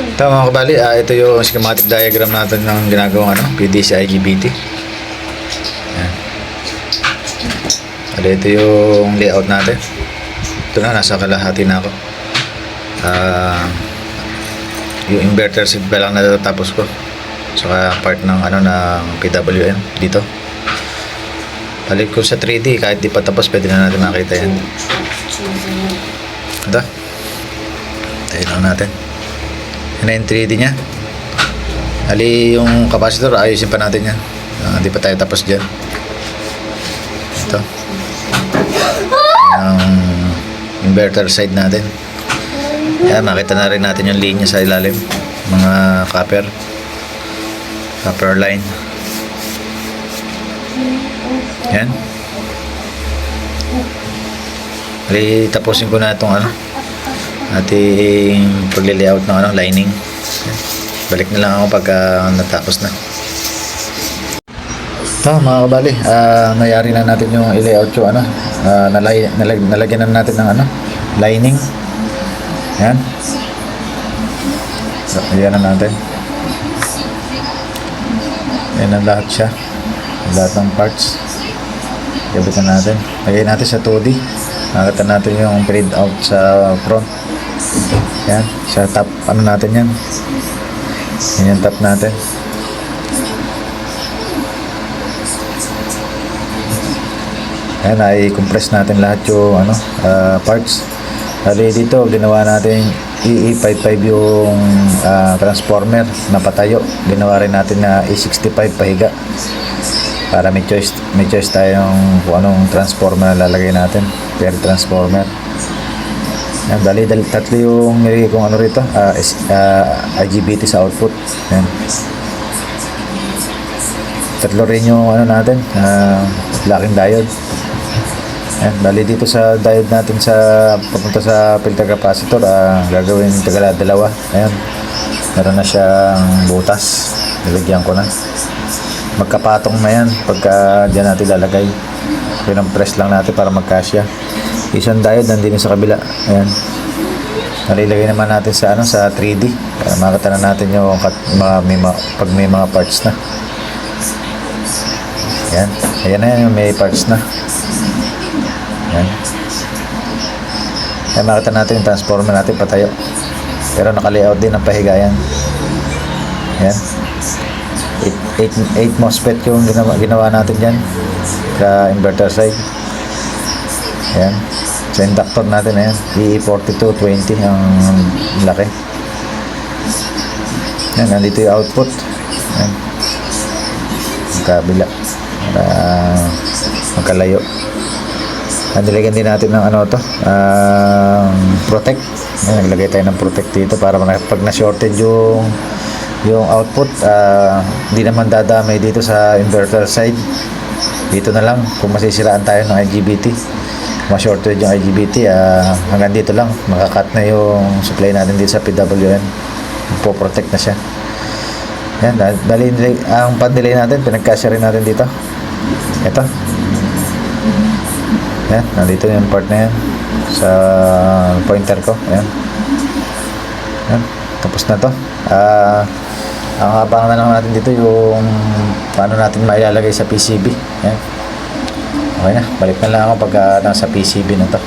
Ito mga kabali, ito yung schematic diagram natin ng ginagawang PDC IGBT. Ayan. Ito yung layout natin. Ito na, nasa kalahati na ako. Yung inverter seat pa lang natatapos ko. Saka part ng ng PWM dito. Balik ko sa 3D, kahit di pa tapos pwede na natin makita yan. Ito. Tayo lang natin. Yan na yung 3D nya. Ali yung capacitor, ayusin pa natin yan. Di pa tayo tapos dyan. Ito. Ang inverter side natin. Yan, makita na rin natin yung linya sa ilalim. Mga copper line. Yan. Ali, tapusin ko na itong ating pagli-layout ng lining. Balik na lang ako pagka natapos na. Ito mga kabali, nayari na natin yung i-layout yung nalagyan na natin ng lining. Yan. So, ayan na natin. Yan ang lahat siya. Lahat ng parts. Gabitan natin. Lagay natin sa 2D. Nakita natin yung print out sa front. Yan. Sa top, natin yan. Yan yung top natin. Yan, i-compress natin lahat yung parts. Dali dito, ginawa natin EE55 yung transformer na patayo. Ginawa rin natin na E65 pahiga. Para may choice tayong kung anong transformer na lalagay natin. Per transformer. Yan, dali tatlo yung nilagay kong rito, IGBT sa output. Yan. Tatlo rin yung natin, locking diode. Yan, dali dito sa diode natin sa papunta sa filter capacitor, gagawin dalawa. Ayan. Meron na siyang butas. Nilagyan ko na. Magkapatong na yan pagka dyan natin lalagay. Pinang-press lang natin para magkasya. Isang diode nandito sa kabila. Ayan. Nalilagay naman natin sa sa 3D para makita na natin yung pag may mga parts na. Ayan. Ayan na yan, may parts na. Ayan. Ayan, makita natin yung transformer natin patayo. Pero naka-layout din ang pahiga yan. Ayan. 8 MOSFET yung ginawa natin dyan sa inverter side. Ayan. Sa inductor natin, ayan, EE4220 ang laki. Ayan, nandito yung output. Ayan. Magkabila para magkalayo. Nilagyan din natin ng protect. Ayan, naglagay tayo ng protect dito para pag na-shorted yung output, di naman dadamay dito sa inverter side. Dito na lang kung masisiraan tayo ng IGBT, ma-shorted yung IGBT, hanggang dito lang makakat na yung supply natin dito sa PWM. Po-protect na siya. Yan, dali ang pan-delay natin, pinagkasya rin natin dito. Ito. Yan, nandito yung part na yan sa pointer ko. Ayan. Yan, tapos na to. Ang abangan na lang natin dito yung paano natin mailalagay sa PCB. Yan. Okay na, balik na lang ako pag nasa PCB na to.